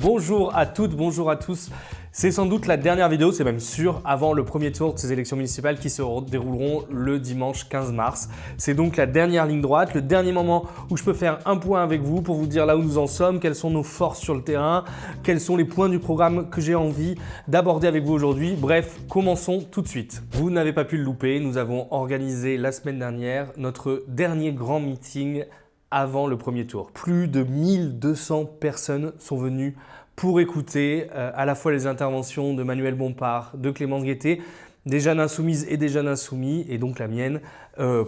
Bonjour à toutes, bonjour à tous. C'est sans doute la dernière vidéo, c'est même sûr, avant le premier tour de ces élections municipales qui se dérouleront le dimanche 15 mars. C'est donc la dernière ligne droite, le dernier moment où je peux faire un point avec vous pour vous dire là où nous en sommes, quelles sont nos forces sur le terrain, quels sont les points du programme que j'ai envie d'aborder avec vous aujourd'hui. Bref, commençons tout de suite. Vous n'avez pas pu le louper, nous avons organisé la semaine dernière notre dernier grand meeting avant le premier tour. Plus de 1200 personnes sont venues pour écouter à la fois les interventions de Manuel Bompard, de Clémence Guettet, des jeunes insoumises et des jeunes insoumis, et donc la mienne,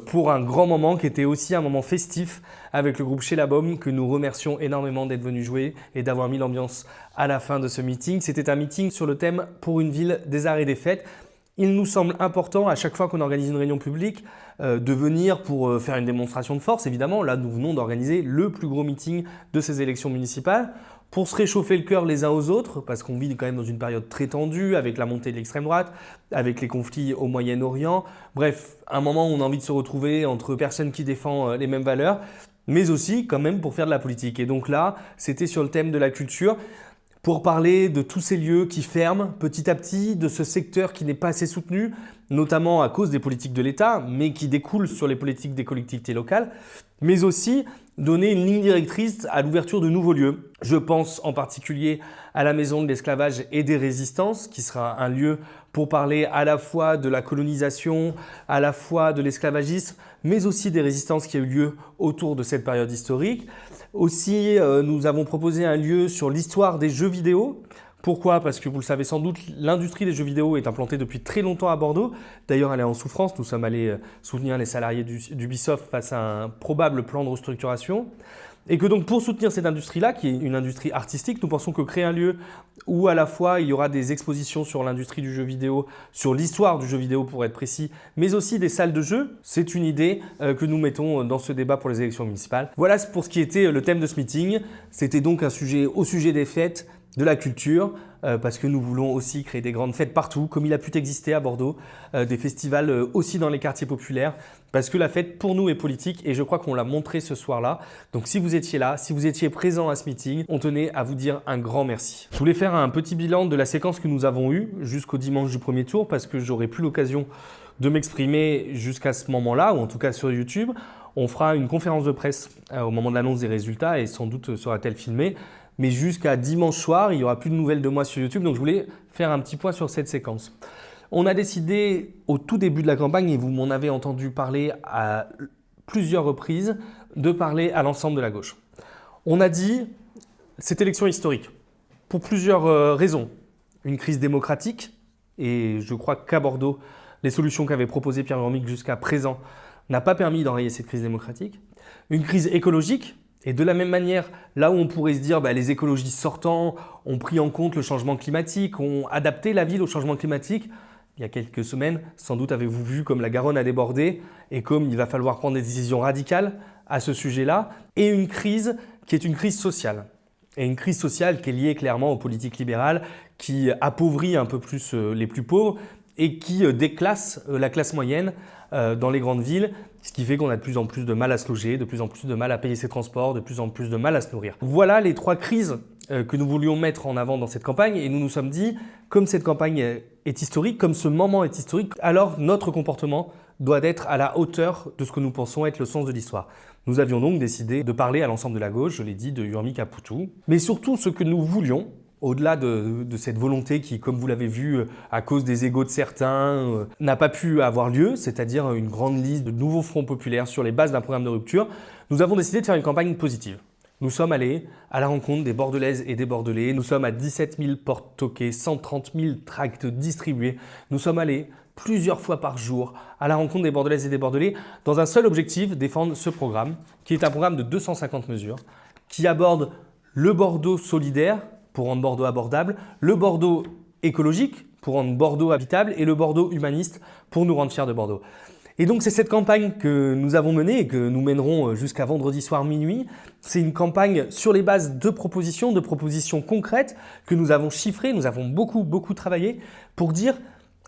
pour un grand moment qui était aussi un moment festif avec le groupe Chez la Baume, que nous remercions énormément d'être venus jouer et d'avoir mis l'ambiance à la fin de ce meeting. C'était un meeting sur le thème « Pour une ville des arts et des fêtes ». Il nous semble important, à chaque fois qu'on organise une réunion publique, de venir pour faire une démonstration de force. Évidemment, là, nous venons d'organiser le plus gros meeting de ces élections municipales pour se réchauffer le cœur les uns aux autres, parce qu'on vit quand même dans une période très tendue, avec la montée de l'extrême droite, avec les conflits au Moyen-Orient. Bref, un moment où on a envie de se retrouver entre personnes qui défendent les mêmes valeurs, mais aussi quand même pour faire de la politique. Et donc là, c'était sur le thème de la culture, pour parler de tous ces lieux qui ferment petit à petit, de ce secteur qui n'est pas assez soutenu, notamment à cause des politiques de l'État, mais qui découlent sur les politiques des collectivités locales, mais aussi donner une ligne directrice à l'ouverture de nouveaux lieux. Je pense en particulier à la Maison de l'Esclavage et des Résistances, qui sera un lieu pour parler à la fois de la colonisation, à la fois de l'esclavagisme, mais aussi des résistances qui ont eu lieu autour de cette période historique. Aussi, nous avons proposé un lieu sur l'histoire des jeux vidéo. Pourquoi? Parce que vous le savez sans doute, l'industrie des jeux vidéo est implantée depuis très longtemps à Bordeaux. D'ailleurs, elle est en souffrance. Nous sommes allés soutenir les salariés d'Ubisoft face à un probable plan de restructuration. Et que donc pour soutenir cette industrie-là, qui est une industrie artistique, nous pensons que créer un lieu où à la fois il y aura des expositions sur l'industrie du jeu vidéo, sur l'histoire du jeu vidéo pour être précis, mais aussi des salles de jeu, c'est une idée que nous mettons dans ce débat pour les élections municipales. Voilà pour ce qui était le thème de ce meeting. C'était donc un sujet au sujet des fêtes, de la culture, parce que nous voulons aussi créer des grandes fêtes partout, comme il a pu exister à Bordeaux, des festivals aussi dans les quartiers populaires, parce que la fête pour nous est politique et je crois qu'on l'a montré ce soir-là. Donc si vous étiez là, si vous étiez présent à ce meeting, on tenait à vous dire un grand merci. Je voulais faire un petit bilan de la séquence que nous avons eue jusqu'au dimanche du premier tour, parce que j'aurais plus l'occasion de m'exprimer jusqu'à ce moment-là, ou en tout cas sur YouTube. On fera une conférence de presse au moment de l'annonce des résultats et sans doute sera-t-elle filmée. Mais jusqu'à dimanche soir, il n'y aura plus de nouvelles de moi sur YouTube, donc je voulais faire un petit point sur cette séquence. On a décidé au tout début de la campagne, et vous m'en avez entendu parler à plusieurs reprises, de parler à l'ensemble de la gauche. On a dit, cette élection est historique, pour plusieurs raisons. Une crise démocratique, et je crois qu'à Bordeaux, les solutions qu'avait proposées Pierre Urmic jusqu'à présent n'a pas permis d'enrayer cette crise démocratique. Une crise écologique, et de la même manière, là où on pourrait se dire les écologistes sortants ont pris en compte le changement climatique, ont adapté la ville au changement climatique, il y a quelques semaines, sans doute avez-vous vu comme la Garonne a débordé et comme il va falloir prendre des décisions radicales à ce sujet-là, et une crise qui est une crise sociale. Et une crise sociale qui est liée clairement aux politiques libérales, qui appauvrit un peu plus les plus pauvres et qui déclasse la classe moyenne dans les grandes villes, ce qui fait qu'on a de plus en plus de mal à se loger, de plus en plus de mal à payer ses transports, de plus en plus de mal à se nourrir. Voilà les trois crises que nous voulions mettre en avant dans cette campagne et nous nous sommes dit, comme cette campagne est historique, comme ce moment est historique, alors notre comportement doit être à la hauteur de ce que nous pensons être le sens de l'histoire. Nous avions donc décidé de parler à l'ensemble de la gauche, je l'ai dit, de Urmic à Poutou, mais surtout ce que nous voulions, au-delà de cette volonté qui, comme vous l'avez vu, à cause des égos de certains, n'a pas pu avoir lieu, c'est-à-dire une grande liste de nouveaux fronts populaires sur les bases d'un programme de rupture, nous avons décidé de faire une campagne positive. Nous sommes allés à la rencontre des Bordelaises et des Bordelais, nous sommes à 17 000 portes toquées, 130 000 tracts distribués, nous sommes allés plusieurs fois par jour à la rencontre des Bordelaises et des Bordelais dans un seul objectif, défendre ce programme, qui est un programme de 250 mesures, qui aborde le Bordeaux solidaire, pour rendre Bordeaux abordable, le Bordeaux écologique pour rendre Bordeaux habitable et le Bordeaux humaniste pour nous rendre fiers de Bordeaux. Et donc c'est cette campagne que nous avons menée et que nous mènerons jusqu'à vendredi soir minuit. C'est une campagne sur les bases de propositions concrètes que nous avons chiffrées, nous avons beaucoup travaillé pour dire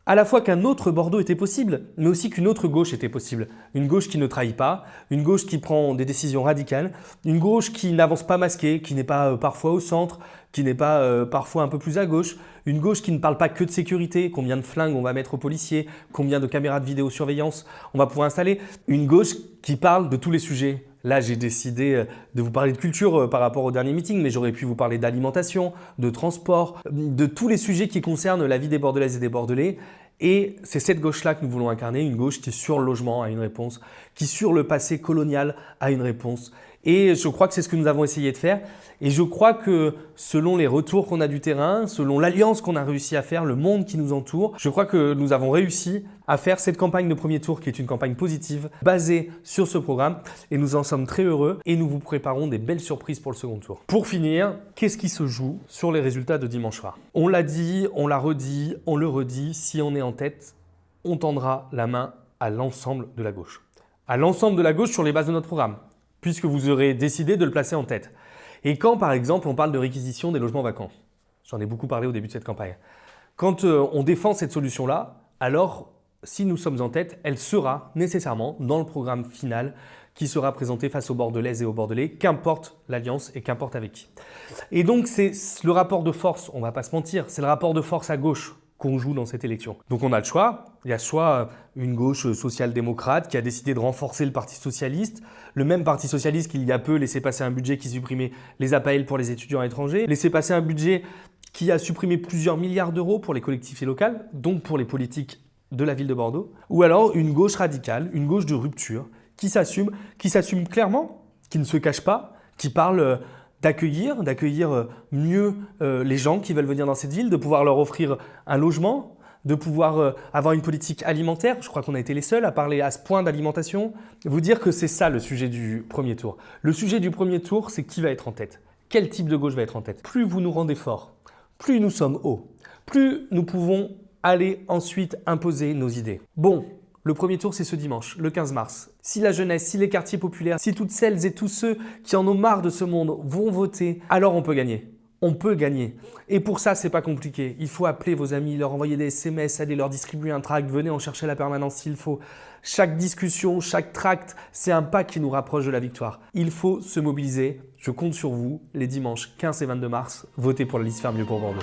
à la fois qu'un autre Bordeaux était possible, mais aussi qu'une autre gauche était possible. Une gauche qui ne trahit pas, une gauche qui prend des décisions radicales, une gauche qui n'avance pas masquée, qui n'est pas parfois au centre, qui n'est pas parfois un peu plus à gauche, une gauche qui ne parle pas que de sécurité, combien de flingues on va mettre aux policiers, combien de caméras de vidéosurveillance on va pouvoir installer, une gauche qui parle de tous les sujets. Là, j'ai décidé de vous parler de culture par rapport au dernier meeting, mais j'aurais pu vous parler d'alimentation, de transport, de tous les sujets qui concernent la vie des Bordelaises et des Bordelais. Et c'est cette gauche-là que nous voulons incarner, une gauche qui sur le logement a une réponse, qui sur le passé colonial a une réponse. Et je crois que c'est ce que nous avons essayé de faire. Et je crois que selon les retours qu'on a du terrain, selon l'alliance qu'on a réussi à faire, le monde qui nous entoure, je crois que nous avons réussi à faire cette campagne de premier tour qui est une campagne positive basée sur ce programme. Et nous en sommes très heureux et nous vous préparons des belles surprises pour le second tour. Pour finir, qu'est-ce qui se joue sur les résultats de dimanche soir? On l'a dit, on l'a redit, on le redit, si on est en tête, on tendra la main à l'ensemble de la gauche. À l'ensemble de la gauche sur les bases de notre programme, puisque vous aurez décidé de le placer en tête. Et quand, par exemple, on parle de réquisition des logements vacants, j'en ai beaucoup parlé au début de cette campagne, quand on défend cette solution-là, alors, si nous sommes en tête, elle sera nécessairement dans le programme final qui sera présenté face aux Bordelaises et aux Bordelais, qu'importe l'alliance et qu'importe avec qui. Et donc, c'est le rapport de force, on ne va pas se mentir, c'est le rapport de force à gauche qu'on joue dans cette élection. Donc on a le choix. Il y a soit une gauche social-démocrate qui a décidé de renforcer le Parti socialiste, le même Parti socialiste qui il y a peu laissait passer un budget qui supprimait les APL pour les étudiants étrangers, laissait passer un budget qui a supprimé plusieurs milliards d'euros pour les collectivités locales, donc pour les politiques de la ville de Bordeaux, ou alors une gauche radicale, une gauche de rupture qui s'assume clairement, qui ne se cache pas, qui parle d'accueillir mieux les gens qui veulent venir dans cette ville, de pouvoir leur offrir un logement, de pouvoir avoir une politique alimentaire. Je crois qu'on a été les seuls à parler à ce point d'alimentation. Vous dire que c'est ça le sujet du premier tour. Le sujet du premier tour, c'est qui va être en tête. Quel type de gauche va être en tête? Plus vous nous rendez forts, plus nous sommes hauts, plus nous pouvons aller ensuite imposer nos idées. Bon, le premier tour, c'est ce dimanche, le 15 mars. Si la jeunesse, si les quartiers populaires, si toutes celles et tous ceux qui en ont marre de ce monde vont voter, alors on peut gagner. On peut gagner. Et pour ça, c'est pas compliqué. Il faut appeler vos amis, leur envoyer des SMS, aller leur distribuer un tract, venez en chercher la permanence s'il faut. Chaque discussion, chaque tract, c'est un pas qui nous rapproche de la victoire. Il faut se mobiliser. Je compte sur vous les dimanches 15 et 22 mars. Votez pour la liste Faire mieux pour Bordeaux.